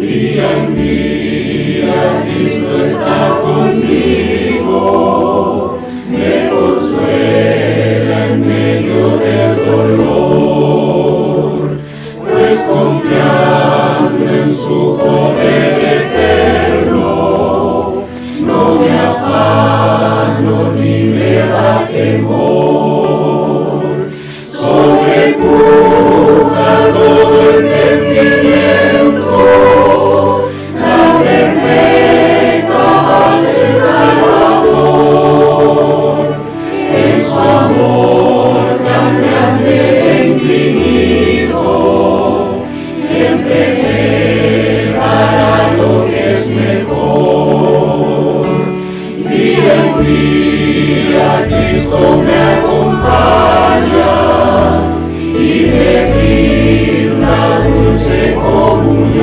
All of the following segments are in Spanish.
Día en día Cristo está conmigo, me consuela en medio del dolor, pues confiando en su poder eterno, no me afano ni me da temor, sobrepuja todo entendimiento, la perfecta paz del Salvador, en su amor tan grande e infinito, siempre me dará lo que es mejor. Día en día Cristo me acompaña y me brinda dulce comunión.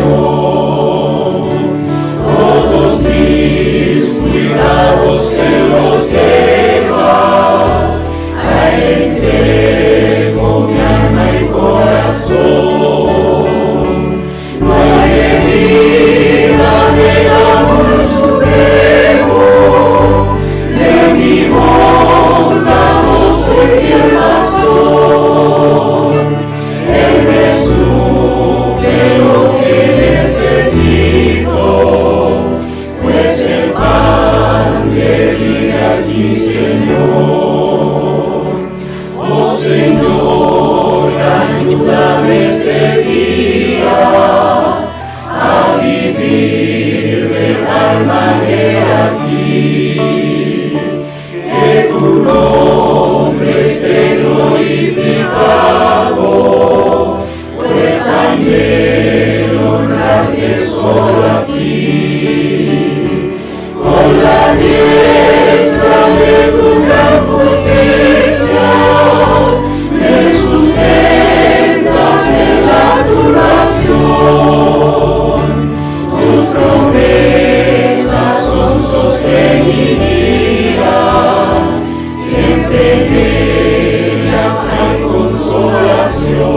Todos mis cuidados se los deja, a Él entrego mi alma y corazón. No hay medida del amor supremo, de mi bondadoso y fiel pastor. Él me suple lo que necesito, pues el pan de vida es mi Señor. Oh Señor, ayúdame este día a vivir de tal manera aquí, que tu nombre esté glorificado, pues anhelo honrarte solo a ti. Con la diestra de tu gran justicia me sustentas en la turbación. Tus promesas son sostén y guía, siempre en ellas hay consolación.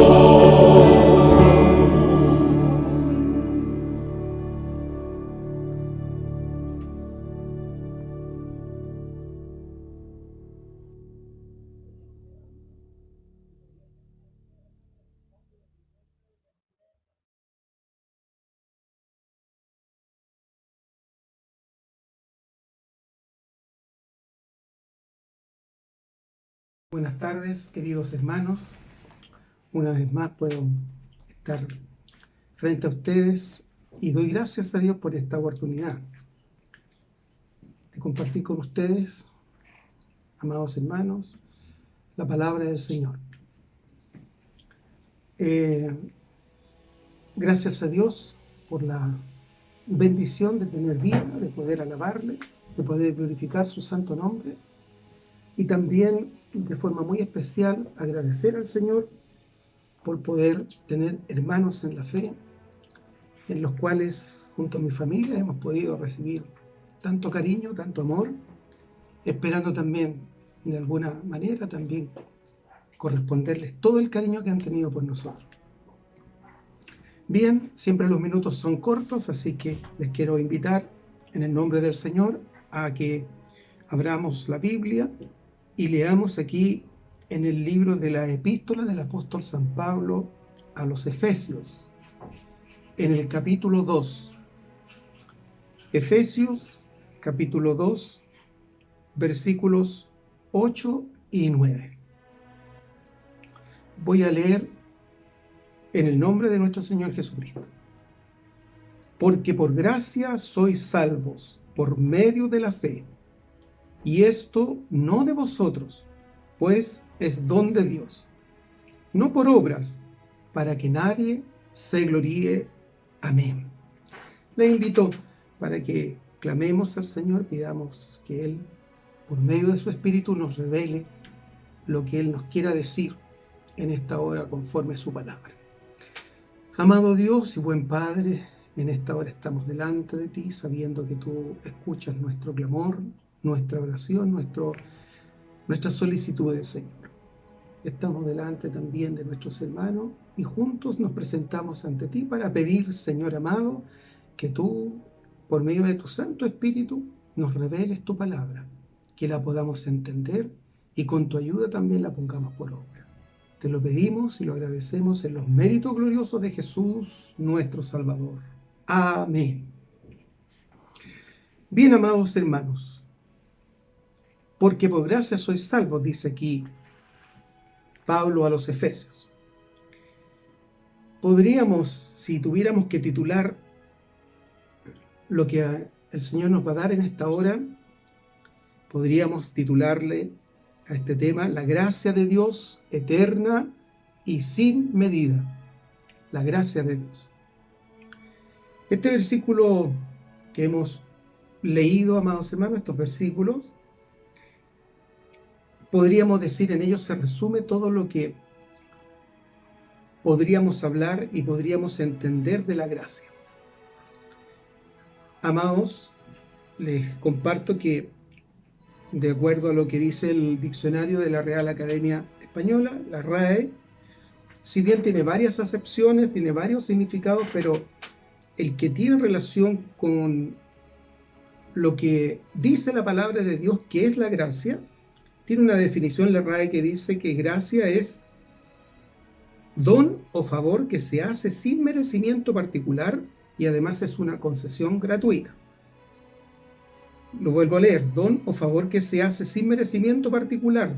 Buenas tardes, queridos hermanos. Una vez más puedo estar frente a ustedes y doy gracias a Dios por esta oportunidad de compartir con ustedes, amados hermanos, la palabra del Señor. Gracias a Dios por la bendición de tener vida, de poder alabarle, de poder glorificar su santo nombre, y también de forma muy especial agradecer al Señor por poder tener hermanos en la fe, en los cuales junto a mi familia hemos podido recibir tanto cariño, tanto amor, esperando también de alguna manera también corresponderles todo el cariño que han tenido por nosotros. Bien, siempre los minutos son cortos, así que les quiero invitar en el nombre del Señor a que abramos la Biblia y leamos aquí en el libro de la epístola del apóstol San Pablo a los Efesios, en el capítulo 2. Efesios, capítulo 2, versículos 8 y 9. Voy a leer en el nombre de nuestro Señor Jesucristo. Porque por gracia sois salvos por medio de la fe, y esto no de vosotros, pues es don de Dios, no por obras, para que nadie se gloríe. Amén. Le invito para que clamemos al Señor, pidamos que Él, por medio de su Espíritu, nos revele lo que Él nos quiera decir en esta hora conforme a su palabra. Amado Dios y buen Padre, en esta hora estamos delante de ti, sabiendo que tú escuchas nuestro clamor, nuestra oración, nuestras solicitudes, Señor. Estamos delante también de nuestros hermanos y juntos nos presentamos ante ti para pedir, Señor amado, que tú, por medio de tu Santo Espíritu, nos reveles tu palabra, que la podamos entender y con tu ayuda también la pongamos por obra. Te lo pedimos y lo agradecemos en los méritos gloriosos de Jesús, nuestro Salvador. Amén. Bien, amados hermanos, porque por gracia sois salvos, dice aquí Pablo a los Efesios. Podríamos, si tuviéramos que titular lo que el Señor nos va a dar en esta hora, podríamos titularle a este tema: la gracia de Dios eterna y sin medida. La gracia de Dios. Este versículo que hemos leído, amados hermanos, estos versículos, podríamos decir, en ellos se resume todo lo que podríamos hablar y podríamos entender de la gracia. Amados, les comparto que, de acuerdo a lo que dice el diccionario de la Real Academia Española, la RAE, si bien tiene varias acepciones, tiene varios significados, pero el que tiene relación con lo que dice la palabra de Dios, que es la gracia, tiene una definición la RAE que dice que gracia es don o favor que se hace sin merecimiento particular y además es una concesión gratuita. Lo vuelvo a leer: don o favor que se hace sin merecimiento particular,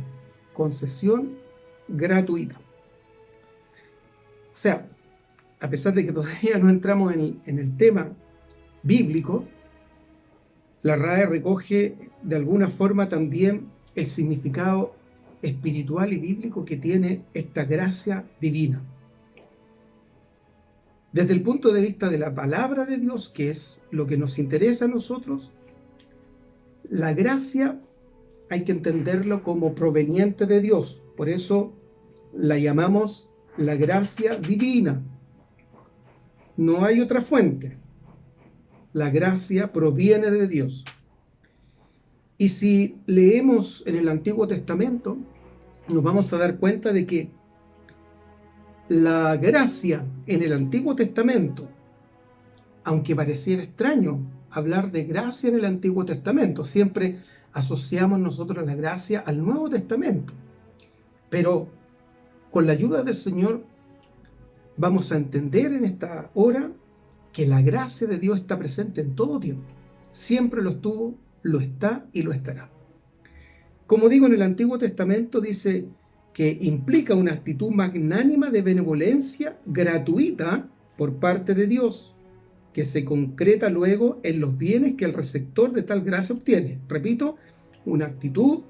concesión gratuita. O sea, a pesar de que todavía no entramos en el tema bíblico, la RAE recoge de alguna forma también el significado espiritual y bíblico que tiene esta gracia divina. Desde el punto de vista de la palabra de Dios, que es lo que nos interesa a nosotros, la gracia hay que entenderlo como proveniente de Dios. Por eso la llamamos la gracia divina. No hay otra fuente. La gracia proviene de Dios. Y si leemos en el Antiguo Testamento, nos vamos a dar cuenta de que la gracia en el Antiguo Testamento, aunque pareciera extraño hablar de gracia en el Antiguo Testamento, siempre asociamos nosotros la gracia al Nuevo Testamento, pero con la ayuda del Señor vamos a entender en esta hora que la gracia de Dios está presente en todo tiempo. Siempre lo estuvo, lo está y lo estará. Como digo, en el Antiguo Testamento dice que implica una actitud magnánima de benevolencia gratuita por parte de Dios, que se concreta luego en los bienes que el receptor de tal gracia obtiene. Repito, una actitud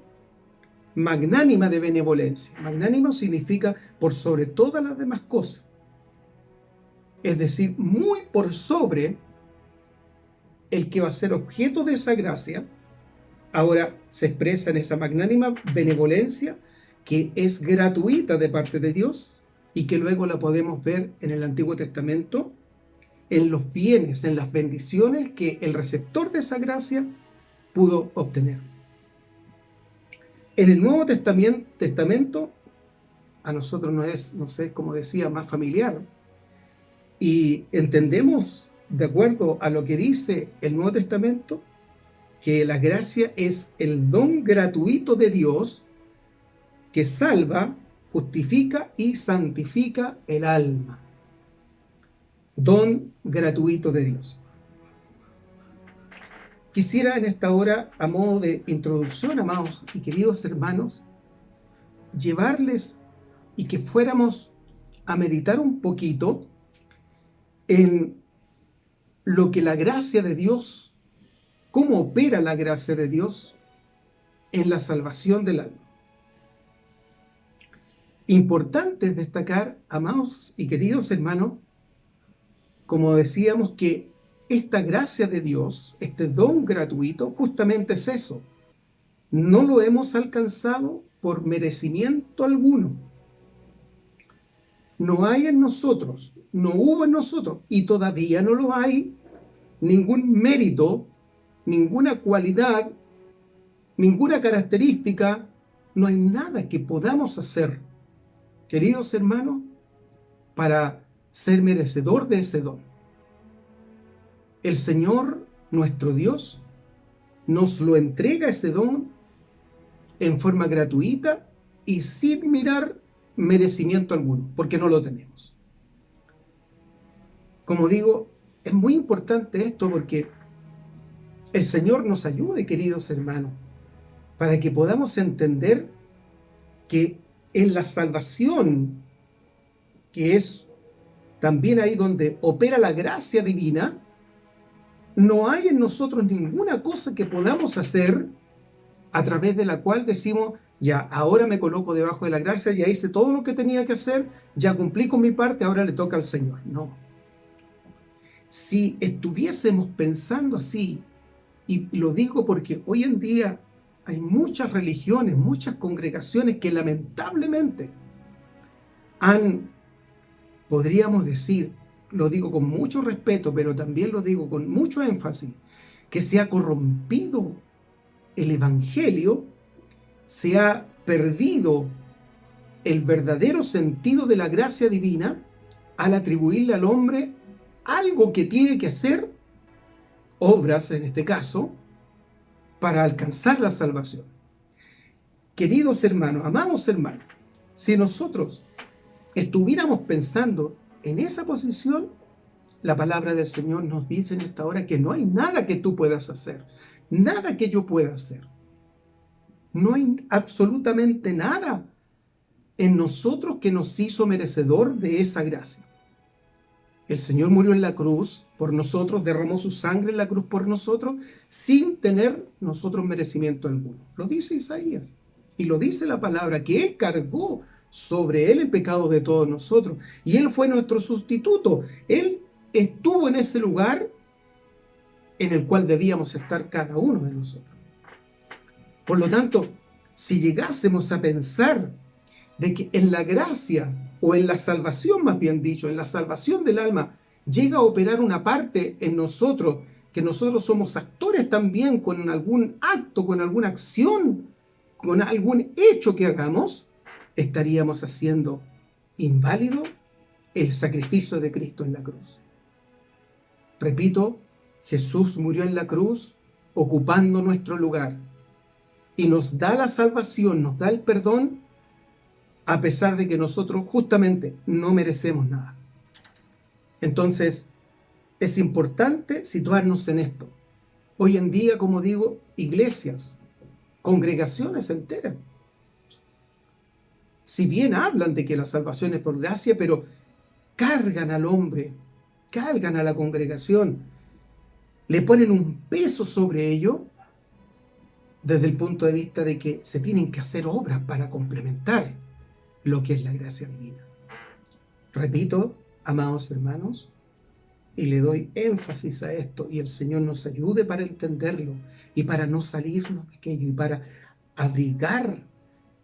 magnánima de benevolencia. Magnánimo significa por sobre todas las demás cosas. Es decir, muy por sobre el que va a ser objeto de esa gracia. Ahora se expresa en esa magnánima benevolencia que es gratuita de parte de Dios y que luego la podemos ver en el Antiguo Testamento en los bienes, en las bendiciones que el receptor de esa gracia pudo obtener. En el Nuevo Testamento a nosotros nos es, como decía, más familiar, y entendemos, de acuerdo a lo que dice el Nuevo Testamento, que la gracia es el don gratuito de Dios que salva, justifica y santifica el alma. Don gratuito de Dios. Quisiera en esta hora, a modo de introducción, amados y queridos hermanos, llevarles y que fuéramos a meditar un poquito en lo que la gracia de Dios, cómo opera la gracia de Dios en la salvación del alma. Importante es destacar, amados y queridos hermanos, como decíamos, que esta gracia de Dios, este don gratuito, justamente es eso. No lo hemos alcanzado por merecimiento alguno. No hay en nosotros, no hubo en nosotros, y todavía no lo hay, ningún mérito, ninguna cualidad, ninguna característica, no hay nada que podamos hacer, queridos hermanos, para ser merecedor de ese don. el Señor, nuestro Dios, nos lo entrega ese don en forma gratuita y sin mirar merecimiento alguno, porque no lo tenemos. Como digo, es muy importante esto porque el Señor nos ayude, queridos hermanos, para que podamos entender que en la salvación, que es también ahí donde opera la gracia divina, no hay en nosotros ninguna cosa que podamos hacer a través de la cual decimos, ya, ahora me coloco debajo de la gracia, ya hice todo lo que tenía que hacer, ya cumplí con mi parte, ahora le toca al Señor. No. Si estuviésemos pensando así, y lo digo porque hoy en día hay muchas religiones, muchas congregaciones que lamentablemente podríamos decir, lo digo con mucho respeto, pero también lo digo con mucho énfasis, que se ha corrompido el Evangelio, se ha perdido el verdadero sentido de la gracia divina al atribuirle al hombre algo que tiene que hacer, obras en este caso, para alcanzar la salvación. Queridos hermanos, amados hermanos, si nosotros estuviéramos pensando en esa posición, la palabra del Señor nos dice en esta hora que no hay nada que tú puedas hacer, nada que yo pueda hacer. No hay absolutamente nada en nosotros que nos hizo merecedor de esa gracia. El Señor murió en la cruz por nosotros, derramó su sangre en la cruz por nosotros, sin tener nosotros merecimiento alguno. Lo dice Isaías y lo dice la palabra, que Él cargó sobre Él el pecado de todos nosotros y Él fue nuestro sustituto. Él estuvo en ese lugar en el cual debíamos estar cada uno de nosotros. Por lo tanto, si llegásemos a pensar de que en la gracia, o en la salvación más bien dicho, en la salvación del alma, llega a operar una parte en nosotros, que nosotros somos actores también con algún acto, con alguna acción, con algún hecho que hagamos, estaríamos haciendo inválido el sacrificio de Cristo en la cruz. Repito, Jesús murió en la cruz ocupando nuestro lugar y nos da la salvación, nos da el perdón, a pesar de que nosotros justamente no merecemos nada. Entonces, es importante situarnos en esto. Hoy en día, como digo, iglesias, congregaciones enteras, si bien hablan de que la salvación es por gracia, pero cargan al hombre, cargan a la congregación, le ponen un peso sobre ello desde el punto de vista de que se tienen que hacer obras para complementar lo que es la gracia divina. Repito, amados hermanos, y le doy énfasis a esto, y el Señor nos ayude para entenderlo y para no salirnos de aquello y para abrigar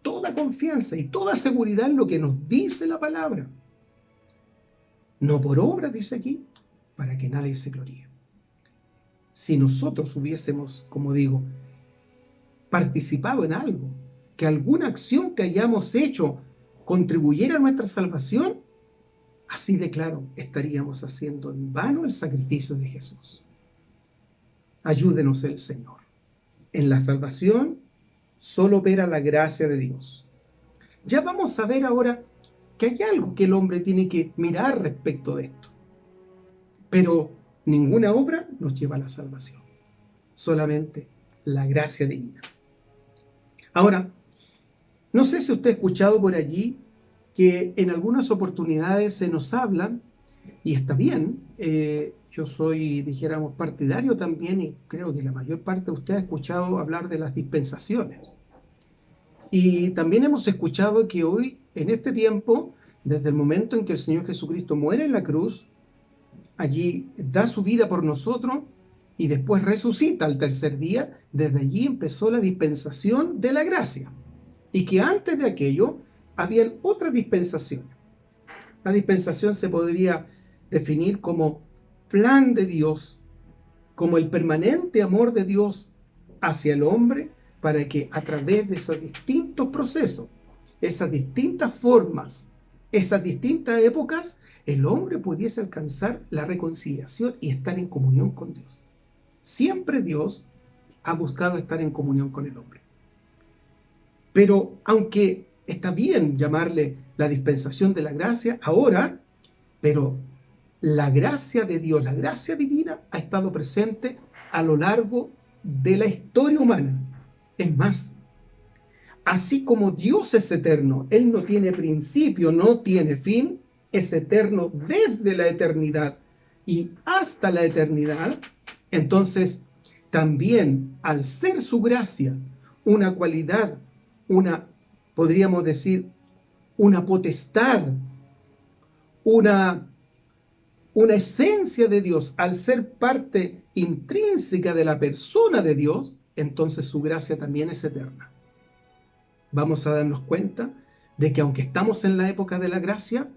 toda confianza y toda seguridad en lo que nos dice la palabra. No por obras, dice aquí, para que nadie se gloríe. Si nosotros hubiésemos, como digo, participado en algo, que alguna acción que hayamos hecho contribuyera a nuestra salvación, así de claro estaríamos haciendo en vano el sacrificio de Jesús. Ayúdenos el Señor. En la salvación solo opera la gracia de Dios. Ya vamos a ver ahora que hay algo que el hombre tiene que mirar respecto de esto. Pero ninguna obra nos lleva a la salvación. Solamente la gracia divina. Ahora, no sé si usted ha escuchado por allí que en algunas oportunidades se nos habla, y está bien, yo soy, dijéramos, partidario también, y creo que la mayor parte de usted ha escuchado hablar de las dispensaciones. Y también hemos escuchado que hoy, en este tiempo, desde el momento en que el Señor Jesucristo muere en la cruz, allí da su vida por nosotros y después resucita al tercer día, desde allí empezó la dispensación de la gracia. Y que antes de aquello habían otras dispensaciones. La dispensación se podría definir como plan de Dios, como el permanente amor de Dios hacia el hombre, para que a través de esos distintos procesos, esas distintas formas, esas distintas épocas, el hombre pudiese alcanzar la reconciliación y estar en comunión con Dios. Siempre Dios ha buscado estar en comunión con el hombre. Pero aunque está bien llamarle la dispensación de la gracia ahora, pero la gracia de Dios, la gracia divina, ha estado presente a lo largo de la historia humana. Es más, así como Dios es eterno, Él no tiene principio, no tiene fin, es eterno desde la eternidad y hasta la eternidad, entonces también al ser su gracia una cualidad, podríamos decir, una potestad, una esencia de Dios, al ser parte intrínseca de la persona de Dios, entonces su gracia también es eterna. Vamos a darnos cuenta de que aunque estamos en la época de la gracia,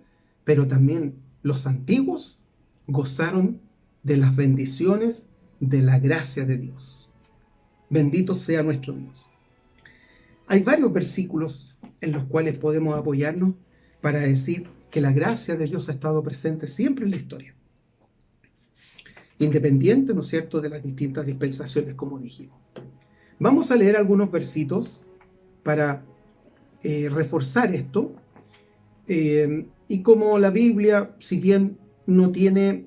pero también los antiguos gozaron de las bendiciones de la gracia de Dios. Bendito sea nuestro Dios. Hay varios versículos en los cuales podemos apoyarnos para decir que la gracia de Dios ha estado presente siempre en la historia, independiente, ¿no es cierto?, de las distintas dispensaciones, como dijimos. Vamos a leer algunos versitos para reforzar esto. Y como la Biblia, si bien no tiene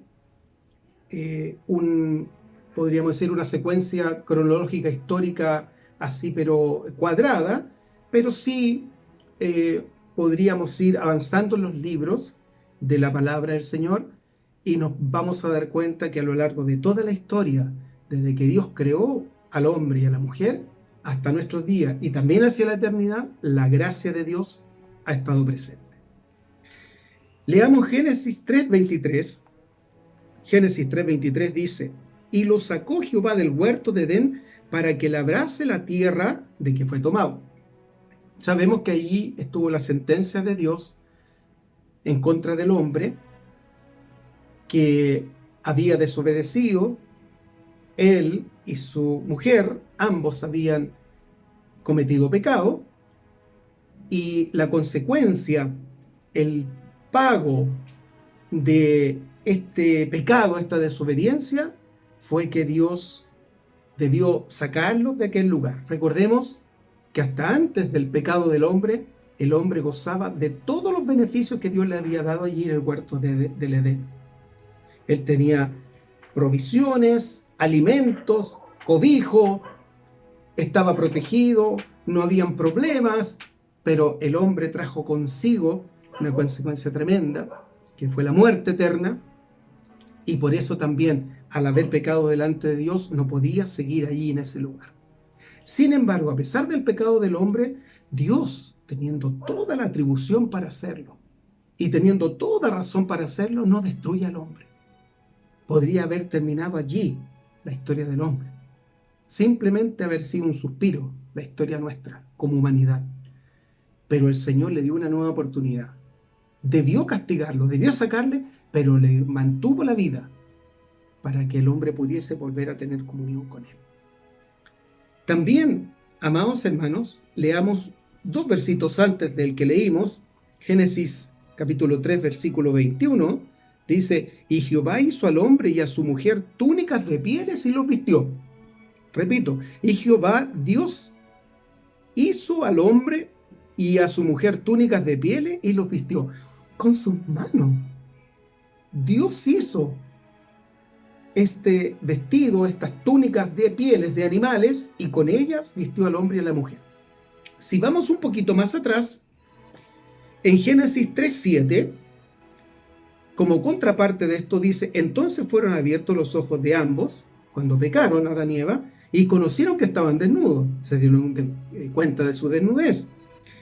podríamos decir, una secuencia cronológica histórica así, pero cuadrada, pero sí podríamos ir avanzando en los libros de la palabra del Señor y nos vamos a dar cuenta que a lo largo de toda la historia, desde que Dios creó al hombre y a la mujer, hasta nuestros días y también hacia la eternidad, la gracia de Dios ha estado presente. Leamos Génesis 3:23. Génesis 3:23 dice: y lo sacó Jehová del huerto de Edén para que labrase la tierra de que fue tomado. Sabemos que allí estuvo la sentencia de Dios en contra del hombre, que había desobedecido. Él y su mujer, ambos habían cometido pecado, y la consecuencia, el pago de este pecado, esta desobediencia, fue que Dios debió sacarlos de aquel lugar. Recordemos que hasta antes del pecado del hombre, el hombre gozaba de todos los beneficios que Dios le había dado allí en el huerto del Edén. Él tenía provisiones, alimentos, cobijo, estaba protegido, no habían problemas, pero el hombre trajo consigo una consecuencia tremenda, que fue la muerte eterna, y por eso también, al haber pecado delante de Dios, no podía seguir allí en ese lugar. Sin embargo, a pesar del pecado del hombre, Dios, teniendo toda la atribución para hacerlo, y teniendo toda razón para hacerlo, no destruye al hombre. Podría haber terminado allí la historia del hombre. Simplemente haber sido un suspiro, la historia nuestra, como humanidad. Pero el Señor le dio una nueva oportunidad. Debió castigarlo, debió sacarle, pero le mantuvo la vida para que el hombre pudiese volver a tener comunión con él. También, amados hermanos, leamos dos versitos antes del que leímos. Génesis capítulo 3, versículo 21, dice: y Jehová hizo al hombre y a su mujer túnicas de pieles y los vistió. Repito, y Jehová Dios hizo al hombre y a su mujer túnicas de pieles y los vistió. Con sus manos. Dios hizo este vestido, estas túnicas de pieles de animales, y con ellas vistió al hombre y a la mujer. Si vamos un poquito más atrás, en Génesis 3:7, como contraparte de esto dice: entonces fueron abiertos los ojos de ambos, cuando pecaron Adán y Eva, y conocieron que estaban desnudos, se dieron cuenta de su desnudez.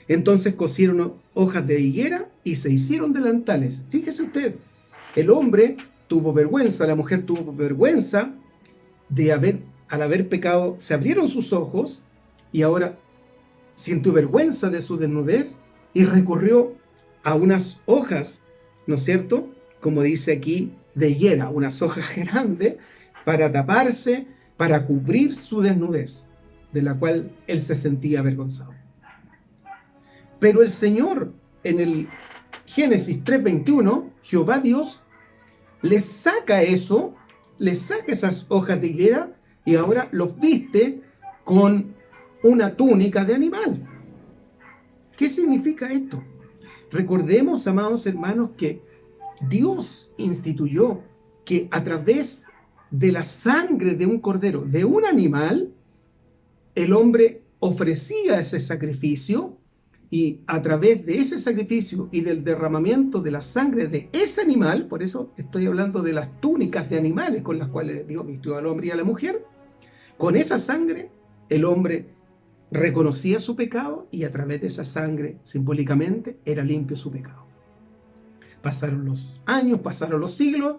Entonces cosieron hojas de higuera y se hicieron delantales. Fíjese usted, el hombre tuvo vergüenza, la mujer tuvo vergüenza al haber pecado, se abrieron sus ojos y ahora sintió vergüenza de su desnudez y recurrió a unas hojas, ¿no es cierto?, como dice aquí, de higuera, unas hojas grandes para taparse, para cubrir su desnudez, de la cual él se sentía avergonzado. Pero el Señor, en el Génesis 3:21, Jehová Dios les saca eso, les saca esas hojas de higuera y ahora los viste con una túnica de animal. ¿Qué significa esto? Recordemos, amados hermanos, que Dios instituyó que a través de la sangre de un cordero, de un animal, el hombre ofrecía ese sacrificio, y a través de ese sacrificio y del derramamiento de la sangre de ese animal, por eso estoy hablando de las túnicas de animales con las cuales Dios vistió al hombre y a la mujer, con esa sangre el hombre reconocía su pecado y a través de esa sangre, simbólicamente, era limpio su pecado. Pasaron los años, pasaron los siglos,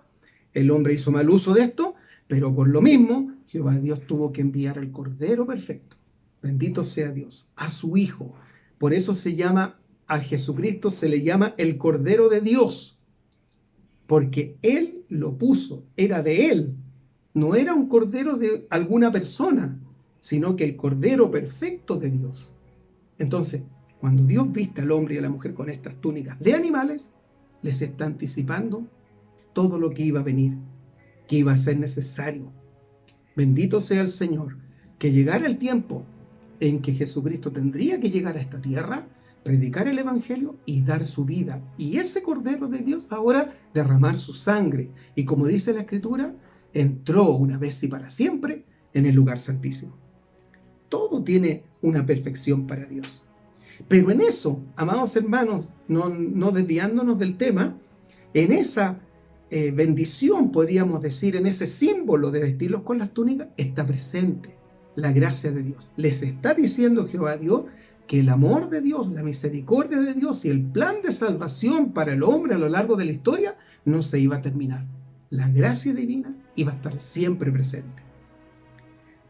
el hombre hizo mal uso de esto, pero por lo mismo, Jehová Dios tuvo que enviar al Cordero perfecto, bendito sea Dios, a su Hijo. Por eso se llama, a Jesucristo se le llama el Cordero de Dios, porque Él lo puso, era de Él, no era un cordero de alguna persona, sino que el Cordero perfecto de Dios. Entonces, cuando Dios viste al hombre y a la mujer con estas túnicas de animales, les está anticipando todo lo que iba a venir, que iba a ser necesario. Bendito sea el Señor, que llegara el tiempo en que Jesucristo tendría que llegar a esta tierra, predicar el Evangelio y dar su vida. Y ese Cordero de Dios ahora derramar su sangre. Y como dice la Escritura, entró una vez y para siempre en el lugar santísimo. Todo tiene una perfección para Dios. Pero en eso, amados hermanos, no desviándonos del tema, en esa bendición, podríamos decir, en ese símbolo de vestirlos con las túnicas, está presente la gracia de Dios. Les está diciendo Jehová Dios que el amor de Dios, la misericordia de Dios y el plan de salvación para el hombre a lo largo de la historia no se iba a terminar. La gracia divina iba a estar siempre presente.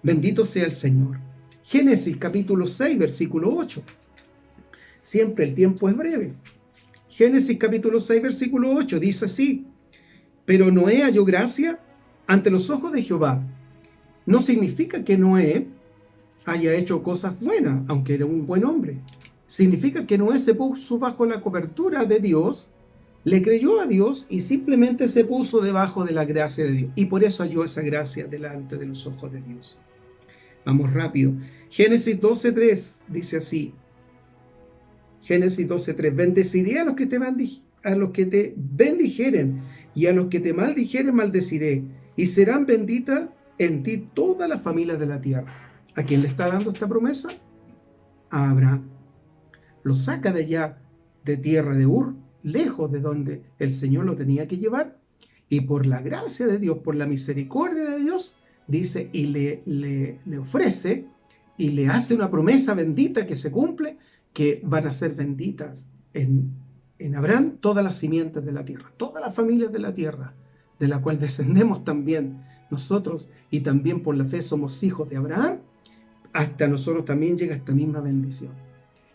Bendito sea el Señor. Génesis capítulo 6, versículo 8. Siempre el tiempo es breve. Génesis capítulo 6, versículo 8 dice así: pero Noé halló gracia ante los ojos de Jehová. No significa que Noé haya hecho cosas buenas, aunque era un buen hombre. Significa que Noé se puso bajo la cobertura de Dios, le creyó a Dios y simplemente se puso debajo de la gracia de Dios. Y por eso halló esa gracia delante de los ojos de Dios. Vamos rápido. Génesis 12:3 dice así. Génesis 12:3. Bendeciré a los que te bendijeren, y a los que te maldijeren maldeciré, y serán benditas en ti todas las familias de la tierra. ¿A quién le está dando esta promesa? A Abraham. Lo saca de allá, de tierra de Ur, lejos de donde el Señor lo tenía que llevar, y por la gracia de Dios, por la misericordia de Dios, dice, y le ofrece, y le hace una promesa bendita que se cumple, que van a ser benditas en Abraham todas las simientes de la tierra, todas las familias de la tierra, de la cual descendemos también nosotros, y también por la fe somos hijos de Abraham. Hasta nosotros también llega esta misma bendición.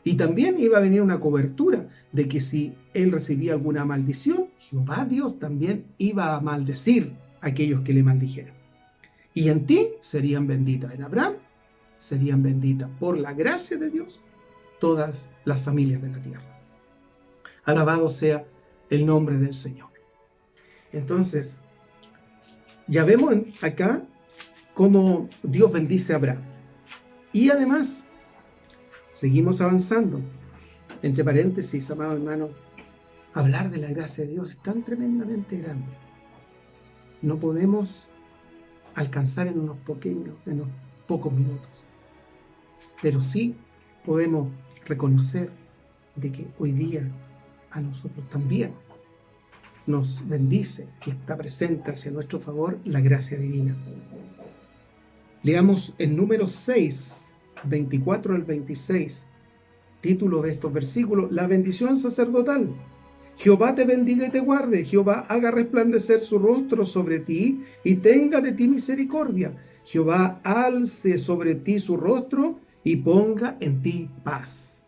Y también iba a venir una cobertura de que si él recibía alguna maldición, Jehová Dios también iba a maldecir a aquellos que le maldijeran. Y en ti serían benditas, en Abraham serían benditas por la gracia de Dios todas las familias de la tierra. Alabado sea el nombre del Señor. Entonces, ya vemos acá cómo Dios bendice a Abraham. Y además, seguimos avanzando. Entre paréntesis, amado hermano, hablar de la gracia de Dios es tan tremendamente grande. No podemos alcanzar en unos pocos minutos. Pero sí podemos reconocer de que hoy día a nosotros también nos bendice y está presente hacia nuestro favor la gracia divina. Leamos en Números 6, 24 al 26, título de estos versículos: la bendición sacerdotal. Jehová te bendiga y te guarde. Jehová haga resplandecer su rostro sobre ti y tenga de ti misericordia. Jehová alce sobre ti su rostro y ponga en ti paz.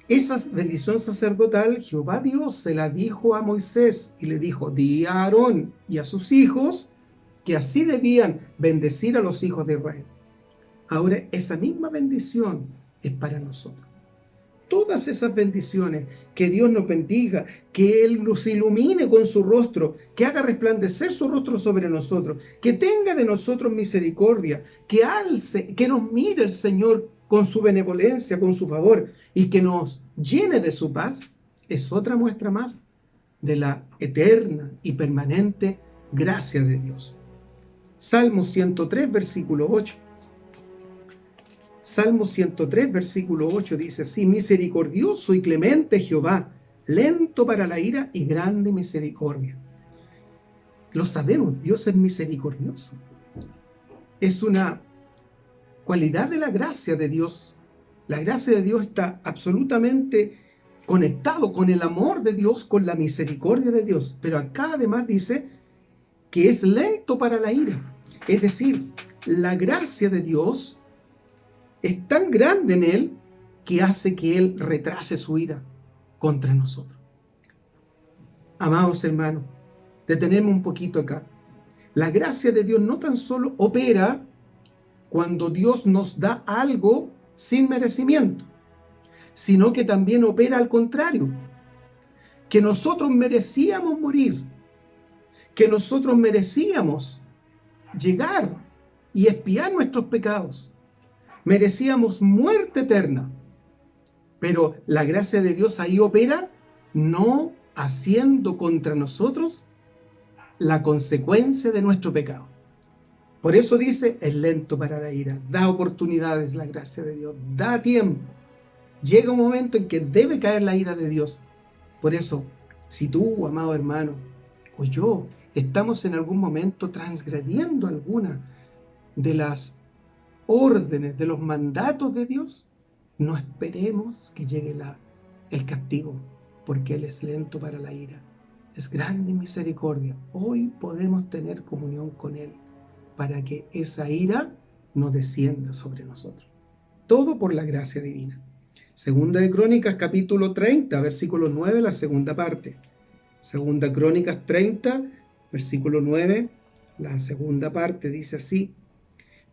Esa bendición sacerdotal, Jehová Dios se la dijo a Moisés y le dijo: di a Aarón y a sus hijos que así debían bendecir a los hijos de Israel. Ahora, esa misma bendición es para nosotros. todas esas bendiciones, que Dios nos bendiga, que Él nos ilumine con su rostro, que haga resplandecer su rostro sobre nosotros, que tenga de nosotros misericordia, que nos mire el Señor con su benevolencia, con su favor, y que nos llene de su paz, es otra muestra más de la eterna y permanente gracia de Dios. Salmo 103, versículo 8. Salmo 103, versículo 8 dice así: misericordioso y clemente Jehová, lento para la ira y grande misericordia. Lo sabemos, Dios es misericordioso. Es una cualidad de la gracia de Dios. La gracia de Dios está absolutamente conectado con el amor de Dios, con la misericordia de Dios. Pero acá además dice que es lento para la ira. Es decir, la gracia de Dios es tan grande en Él que hace que Él retrase su ira contra nosotros. Amados hermanos, detenemos un poquito acá. La gracia de Dios no tan solo opera cuando Dios nos da algo sin merecimiento, sino que también opera al contrario, que nosotros merecíamos morir, que nosotros merecíamos llegar y expiar nuestros pecados, merecíamos muerte eterna, pero la gracia de Dios ahí opera no haciendo contra nosotros la consecuencia de nuestro pecado. Por eso dice, es lento para la ira, da oportunidades la gracia de Dios, da tiempo. Llega un momento en que debe caer la ira de Dios. Por eso, si tú, amado hermano, o yo, estamos en algún momento transgrediendo alguna de las órdenes, de los mandatos de Dios, no esperemos que llegue el castigo, porque Él es lento para la ira, es grande en misericordia. Hoy podemos tener comunión con Él para que esa ira no descienda sobre nosotros. Todo por la gracia divina. Segunda de Crónicas, capítulo 30, versículo 9, la segunda parte. Segunda Crónicas 30, versículo 9, la segunda parte dice así: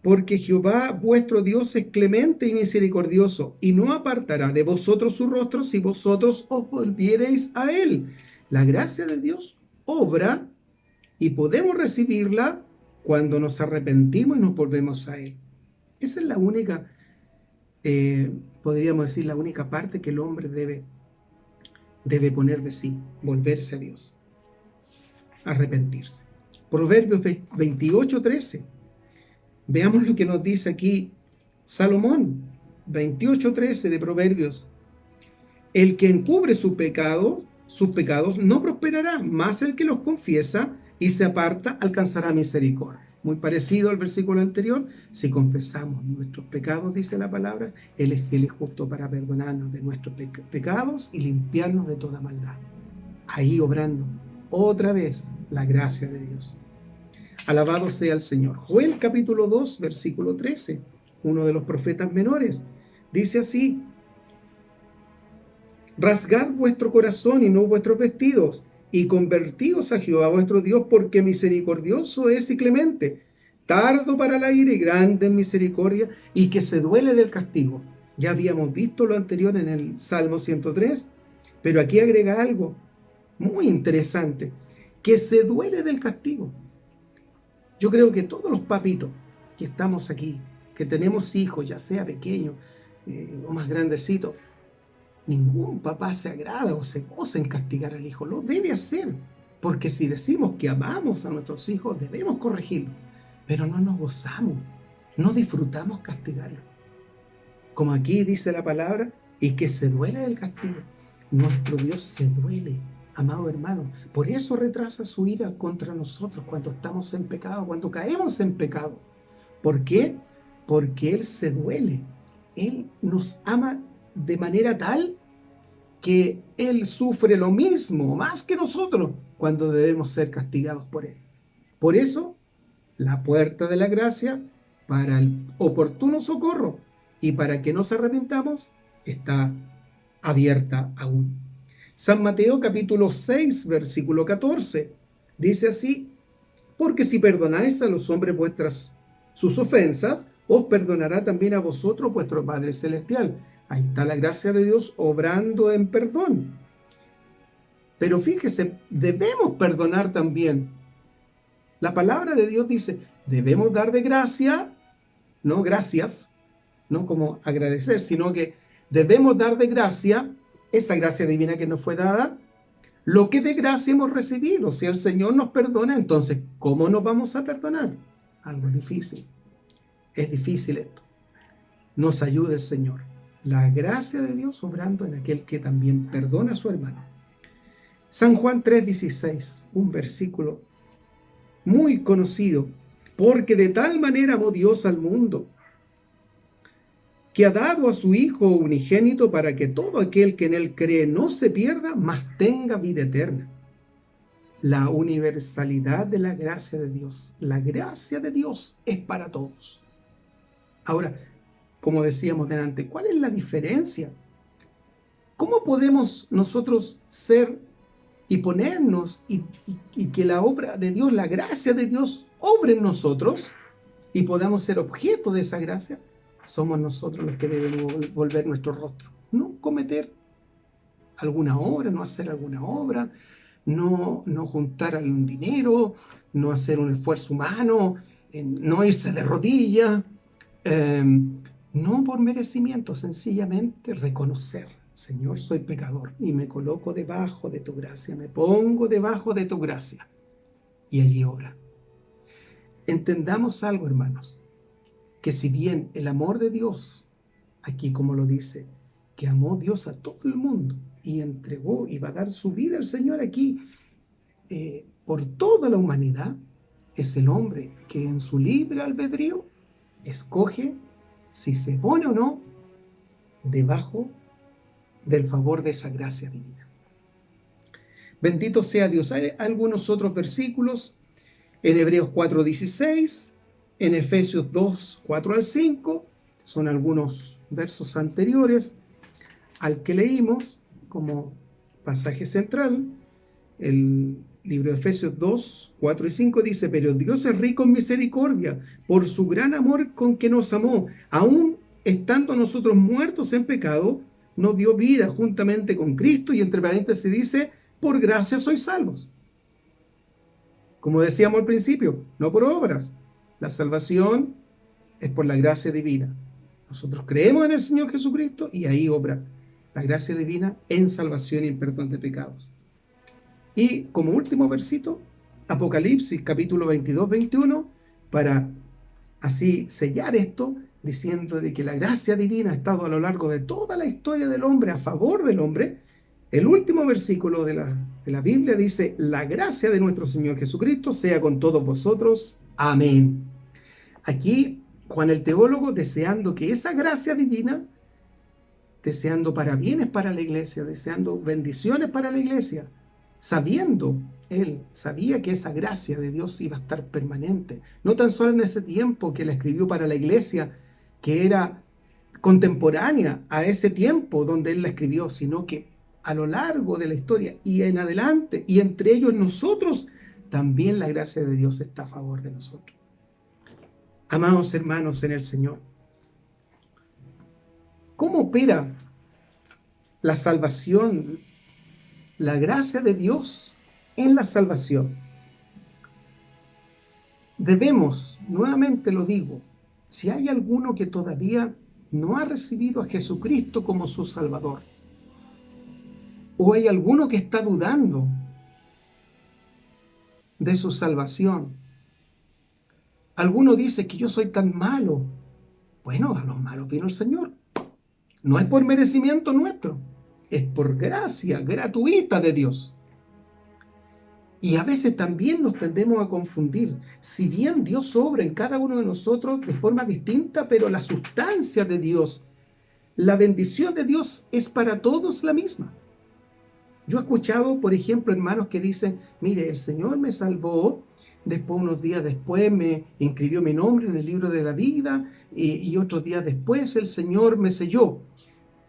porque Jehová vuestro Dios es clemente y misericordioso, y no apartará de vosotros su rostro si vosotros os volviereis a Él. La gracia de Dios obra y podemos recibirla cuando nos arrepentimos y nos volvemos a Él. Esa es la única, podríamos decir, la única parte que el hombre debe poner de sí, volverse a Dios, arrepentirse. Proverbios 28:13. Veamos lo que nos dice aquí Salomón, 28:13 de Proverbios. El que encubre sus pecados no prosperará, mas el que los confiesa y se aparta alcanzará misericordia. Muy parecido al versículo anterior. Si confesamos nuestros pecados, dice la palabra, Él es fiel y justo para perdonarnos de nuestros pecados y limpiarnos de toda maldad. Ahí obrando otra vez la gracia de Dios. Alabado sea el Señor. Joel capítulo 2, versículo 13, uno de los profetas menores, dice así: rasgad vuestro corazón y no vuestros vestidos, y convertíos a Jehová vuestro Dios, porque misericordioso es y clemente, tardo para la ira y grande en misericordia, y que se duele del castigo. Ya habíamos visto lo anterior en el Salmo 103, pero aquí agrega algo muy interesante, que se duele del castigo. Yo creo que todos los papitos que estamos aquí, que tenemos hijos, ya sea pequeños o más grandecitos, ningún papá se agrada o se goza en castigar al hijo. Lo debe hacer, porque si decimos que amamos a nuestros hijos, debemos corregirlos. Pero no nos gozamos, no disfrutamos castigarlos. Como aquí dice la palabra, y que se duele del castigo. Nuestro Dios se duele, amado hermano. Por eso retrasa su ira contra nosotros cuando estamos en pecado, cuando caemos en pecado. ¿Por qué? Porque Él se duele. Él nos ama de manera tal que Él sufre lo mismo, más que nosotros, cuando debemos ser castigados por Él. Por eso, la puerta de la gracia para el oportuno socorro y para que nos arrepentamos está abierta aún. San Mateo capítulo 6, versículo 14, dice así: porque si perdonáis a los hombres sus ofensas, os perdonará también a vosotros vuestro Padre Celestial. Ahí está la gracia de Dios obrando en perdón. Pero fíjese, debemos perdonar también. La palabra de Dios dice, debemos dar de gracia, no gracias, no como agradecer, sino que debemos dar de gracia, esa gracia divina que nos fue dada, lo que de gracia hemos recibido. Si el Señor nos perdona, entonces, ¿cómo nos vamos a perdonar? Algo difícil. Es difícil esto. Nos ayude el Señor. La gracia de Dios obrando en aquel que también perdona a su hermano. San Juan 3:16, un versículo muy conocido. Porque de tal manera amó Dios al mundo, que ha dado a su Hijo unigénito para que todo aquel que en él cree no se pierda, mas tenga vida eterna. La universalidad de la gracia de Dios. La gracia de Dios es para todos. Ahora, como decíamos delante, ¿cuál es la diferencia? ¿Cómo podemos nosotros ser y ponernos y que la obra de Dios, la gracia de Dios, obre en nosotros y podamos ser objeto de esa gracia? Somos nosotros los que debemos volver nuestro rostro. No cometer alguna obra, no hacer alguna obra, no juntar algún dinero, no hacer un esfuerzo humano, no irse de rodillas, no por merecimiento, sencillamente reconocer, Señor, soy pecador y me coloco debajo de tu gracia, me pongo debajo de tu gracia y allí obra. Entendamos algo, hermanos, que si bien el amor de Dios, aquí como lo dice, que amó Dios a todo el mundo y entregó y va a dar su vida el Señor aquí por toda la humanidad, es el hombre que en su libre albedrío escoge si se pone o no debajo del favor de esa gracia divina. Bendito sea Dios. Hay algunos otros versículos en Hebreos 4:16, en Efesios 2:4 al 5, son algunos versos anteriores al que leímos como pasaje central. El libro de Efesios 2:4 y 5 dice, pero Dios es rico en misericordia, por su gran amor con que nos amó, aún estando nosotros muertos en pecado, nos dio vida juntamente con Cristo, y entre paréntesis dice, por gracia sois salvos. Como decíamos al principio, no por obras. La salvación es por la gracia divina. Nosotros creemos en el Señor Jesucristo y ahí obra la gracia divina en salvación y en perdón de pecados. Y como último versito, Apocalipsis capítulo 22-21, para así sellar esto, diciendo de que la gracia divina ha estado a lo largo de toda la historia del hombre a favor del hombre. El último versículo de la Biblia dice, la gracia de nuestro Señor Jesucristo sea con todos vosotros. Amén. Aquí Juan el teólogo, deseando que esa gracia divina, deseando parabienes para la iglesia, deseando bendiciones para la iglesia, él sabía que esa gracia de Dios iba a estar permanente, no tan solo en ese tiempo que la escribió para la iglesia, que era contemporánea a ese tiempo donde él la escribió, sino que a lo largo de la historia y en adelante, y entre ellos nosotros, también la gracia de Dios está a favor de nosotros. Amados hermanos en el Señor, ¿cómo opera la salvación, la gracia de Dios en la salvación? Debemos, nuevamente lo digo, si hay alguno que todavía no ha recibido a Jesucristo como su Salvador, o hay alguno que está dudando de su salvación, alguno dice que yo soy tan malo. Bueno, a los malos vino el Señor. No es por merecimiento nuestro, es por gracia gratuita de Dios. Y a veces también nos tendemos a confundir. Si bien Dios obra en cada uno de nosotros de forma distinta, pero la sustancia de Dios, la bendición de Dios es para todos la misma. Yo he escuchado, por ejemplo, hermanos que dicen, mire, el Señor me salvó, después unos días después me inscribió mi nombre en el libro de la vida y otros días después el Señor me selló.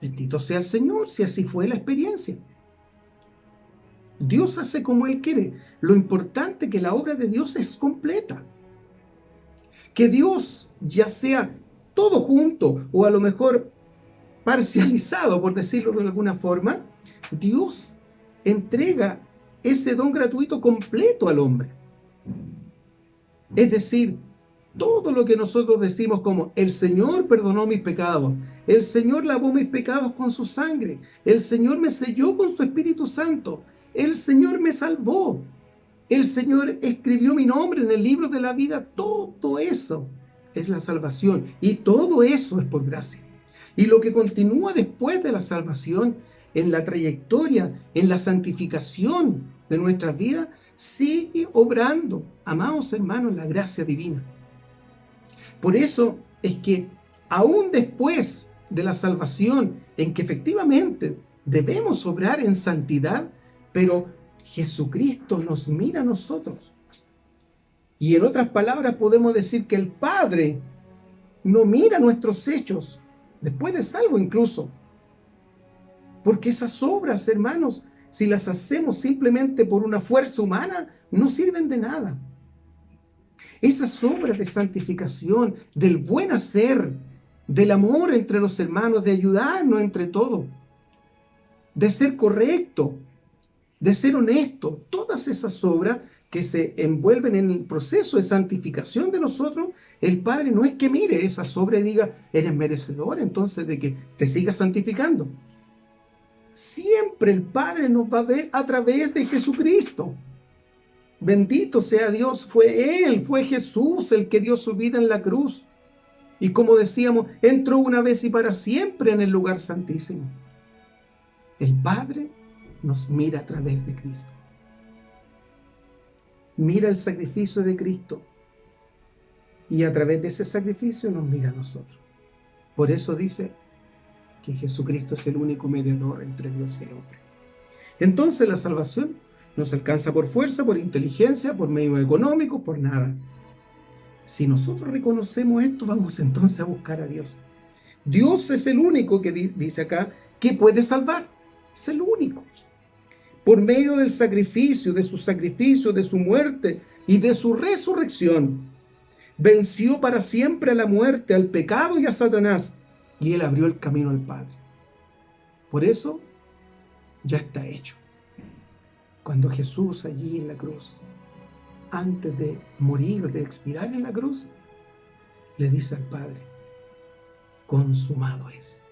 Bendito sea el Señor, si así fue la experiencia. Dios hace como Él quiere. Lo importante es que la obra de Dios es completa. Que Dios, ya sea todo junto o a lo mejor parcializado, por decirlo de alguna forma, Dios entrega ese don gratuito completo al hombre. Es decir, todo lo que nosotros decimos como el Señor perdonó mis pecados, el Señor lavó mis pecados con su sangre, el Señor me selló con su Espíritu Santo, el Señor me salvó, el Señor escribió mi nombre en el libro de la vida, todo eso es la salvación y todo eso es por gracia. Y lo que continúa después de la salvación, en la trayectoria, en la santificación de nuestras vidas, sigue obrando, amados hermanos, la gracia divina. Por eso es que aún después de la salvación, en que efectivamente debemos obrar en santidad, pero Jesucristo nos mira a nosotros. Y en otras palabras podemos decir que el Padre no mira nuestros hechos, después de salvo incluso. Porque esas obras, hermanos, si las hacemos simplemente por una fuerza humana, no sirven de nada. Esas obras de santificación, del buen hacer, del amor entre los hermanos, de ayudarnos entre todos, de ser correcto, de ser honesto, todas esas obras que se envuelven en el proceso de santificación de nosotros, el Padre no es que mire esas obras y diga, eres merecedor entonces de que te sigas santificando. Siempre el Padre nos va a ver a través de Jesucristo. Bendito sea Dios, fue Él, fue Jesús el que dio su vida en la cruz. Y como decíamos, entró una vez y para siempre en el lugar santísimo. El Padre nos mira a través de Cristo. Mira el sacrificio de Cristo. Y a través de ese sacrificio nos mira a nosotros. Por eso dice que Jesucristo es el único mediador entre Dios y el hombre. Entonces la salvación no se alcanza por fuerza, por inteligencia, por medios económicos, por nada. Si nosotros reconocemos esto, vamos entonces a buscar a Dios. Dios es el único que dice acá que puede salvar. Es el único. Por medio del sacrificio, de su muerte y de su resurrección, venció para siempre a la muerte, al pecado y a Satanás, y Él abrió el camino al Padre. Por eso, ya está hecho. Cuando Jesús allí en la cruz, antes de morir, de expirar en la cruz, le dice al Padre, consumado es.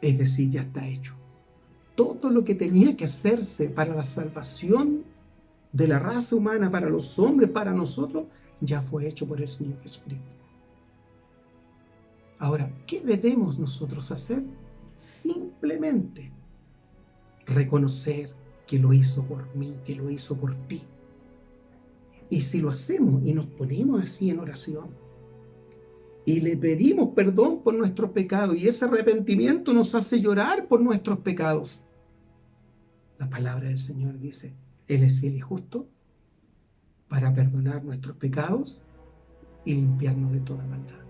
Es decir, ya está hecho. Todo lo que tenía que hacerse para la salvación de la raza humana, para los hombres, para nosotros, ya fue hecho por el Señor Jesucristo. Ahora, ¿qué debemos nosotros hacer? Simplemente reconocer que lo hizo por mí, que lo hizo por ti. Y si lo hacemos y nos ponemos así en oración y le pedimos perdón por nuestros pecados y ese arrepentimiento nos hace llorar por nuestros pecados, la palabra del Señor dice, Él es fiel y justo para perdonar nuestros pecados y limpiarnos de toda maldad.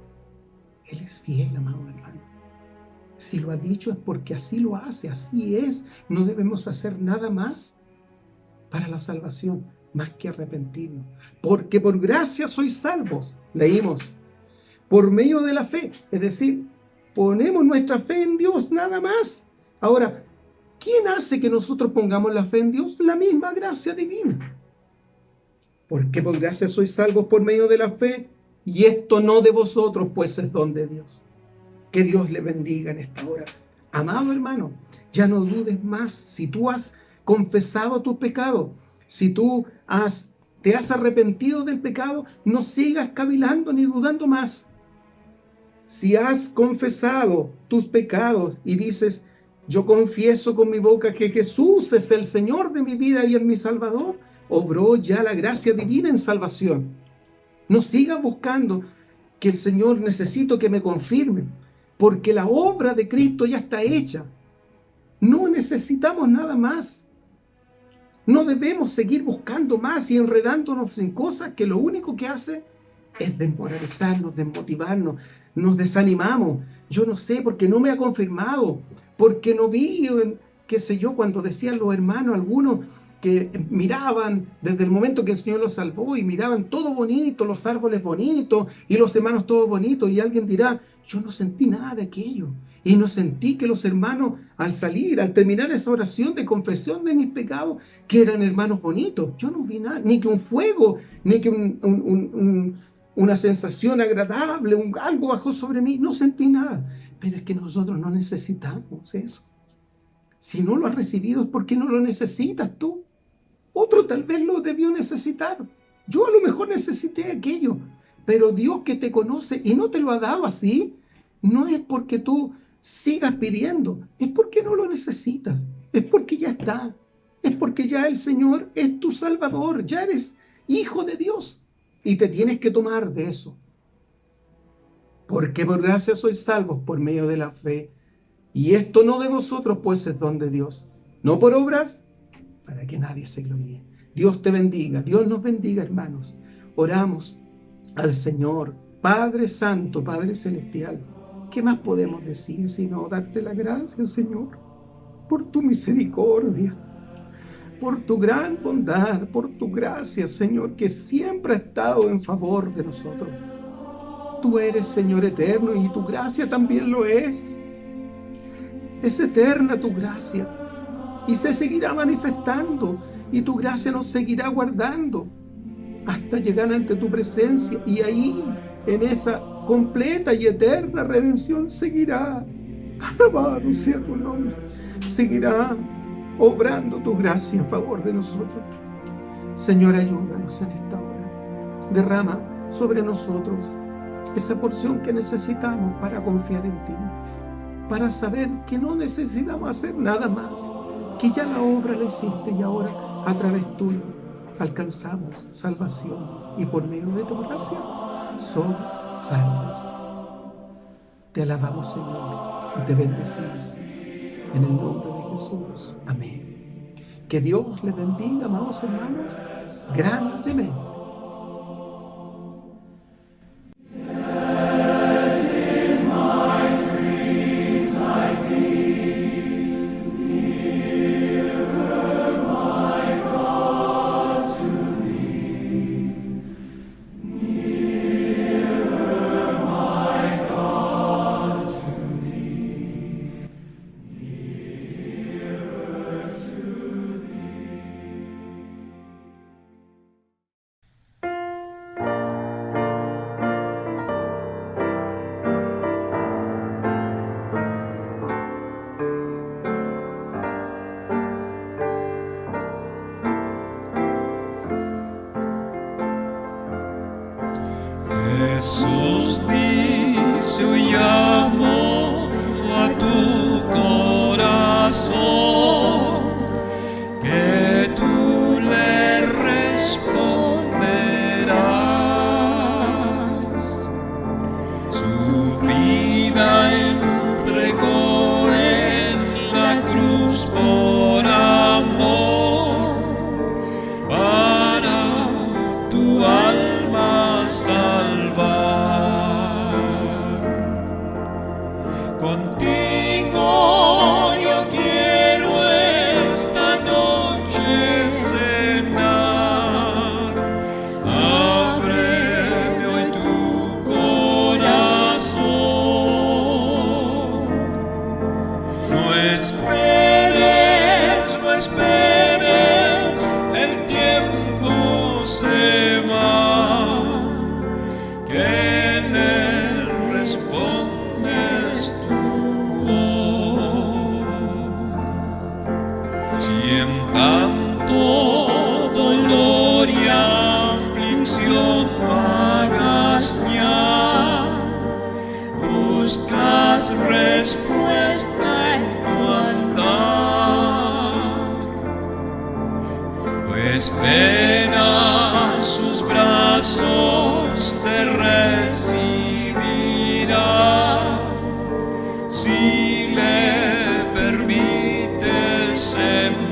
Él es fiel, amado hermano. Si lo ha dicho es porque así lo hace, así es. No debemos hacer nada más para la salvación, más que arrepentirnos. Porque por gracia sois salvos, leímos, por medio de la fe. Es decir, ponemos nuestra fe en Dios, nada más. Ahora, ¿quién hace que nosotros pongamos la fe en Dios? La misma gracia divina. Porque por gracia sois salvos por medio de la fe, y esto no de vosotros, pues es don de Dios. Que Dios le bendiga en esta hora. Amado hermano, ya no dudes más. Si tú has confesado tu pecado, si tú te has arrepentido del pecado, no sigas cavilando ni dudando más. Si has confesado tus pecados y dices, yo confieso con mi boca que Jesús es el Señor de mi vida y es mi Salvador, obró ya la gracia divina en salvación. No sigas buscando que el Señor necesito que me confirme, porque la obra de Cristo ya está hecha. No necesitamos nada más. No debemos seguir buscando más y enredándonos en cosas que lo único que hace es desmoralizarnos, desmotivarnos, nos desanimamos. Yo no sé, porque no me ha confirmado, porque no vi, qué sé yo, cuando decían los hermanos algunos, que miraban desde el momento que el Señor los salvó y miraban todo bonito, los árboles bonitos y los hermanos todos bonitos, y alguien dirá, yo no sentí nada de aquello. Y no sentí que los hermanos al salir, al terminar esa oración de confesión de mis pecados, que eran hermanos bonitos. Yo no vi nada, ni que un fuego, ni que una sensación agradable, algo bajó sobre mí. No sentí nada. Pero es que nosotros no necesitamos eso. Si no lo has recibido es porque no lo necesitas tú. Otro tal vez lo debió necesitar. Yo a lo mejor necesité aquello. Pero Dios que te conoce y no te lo ha dado así, no es porque tú sigas pidiendo, es porque no lo necesitas, es porque ya está, es porque ya el Señor es tu Salvador, ya eres hijo de Dios y te tienes que tomar de eso. Porque por gracia sois salvos por medio de la fe, y esto no de vosotros, pues es don de Dios, no por obras, para que nadie se gloríe. Dios te bendiga, Dios nos bendiga, hermanos. Oramos al Señor, Padre Santo, Padre Celestial. ¿Qué más podemos decir sino darte la gracia, Señor, por tu misericordia, por tu gran bondad, por tu gracia, Señor, que siempre ha estado en favor de nosotros? Tú eres, Señor, eterno, y tu gracia también lo es. Es eterna tu gracia y se seguirá manifestando, y tu gracia nos seguirá guardando hasta llegar ante tu presencia, y ahí, en esa completa y eterna redención, seguirá, alabado sea tu nombre, seguirá obrando tu gracia en favor de nosotros. Señor, ayúdanos en esta hora. Derrama sobre nosotros esa porción que necesitamos para confiar en ti, para saber que no necesitamos hacer nada más, que ya la obra la hiciste y ahora a través tuyo alcanzamos salvación, y por medio de tu gracia somos salvos. Te alabamos, Señor, y te bendecimos en el nombre de Jesús. Amén. Que Dios les bendiga, amados hermanos, grandemente. Jesús dice, hoy llamo a tu corazón, que tú le responderás. Su vida entregó en la cruz por amor, para tu alma salvar. Contigo yo quiero esta noche cenar. Ábreme hoy tu corazón. No esperes, no esperes, el tiempo se va, que le respondes tú hoy. Si en tanto dolor y aflicción vagas ya, buscas respuesta en tu andar, pues ven a sus brazos, te recibirá, si le permites entrar.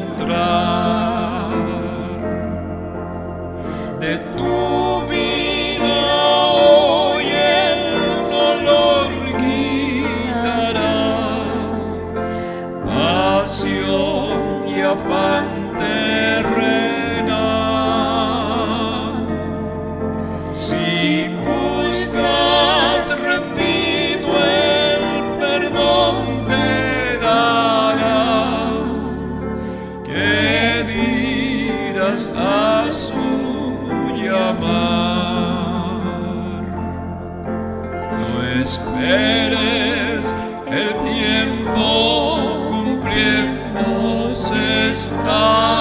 De tu vida hoy el dolor quitará, pasión y afán te hasta su llamar. No esperes, el tiempo cumpliéndose está.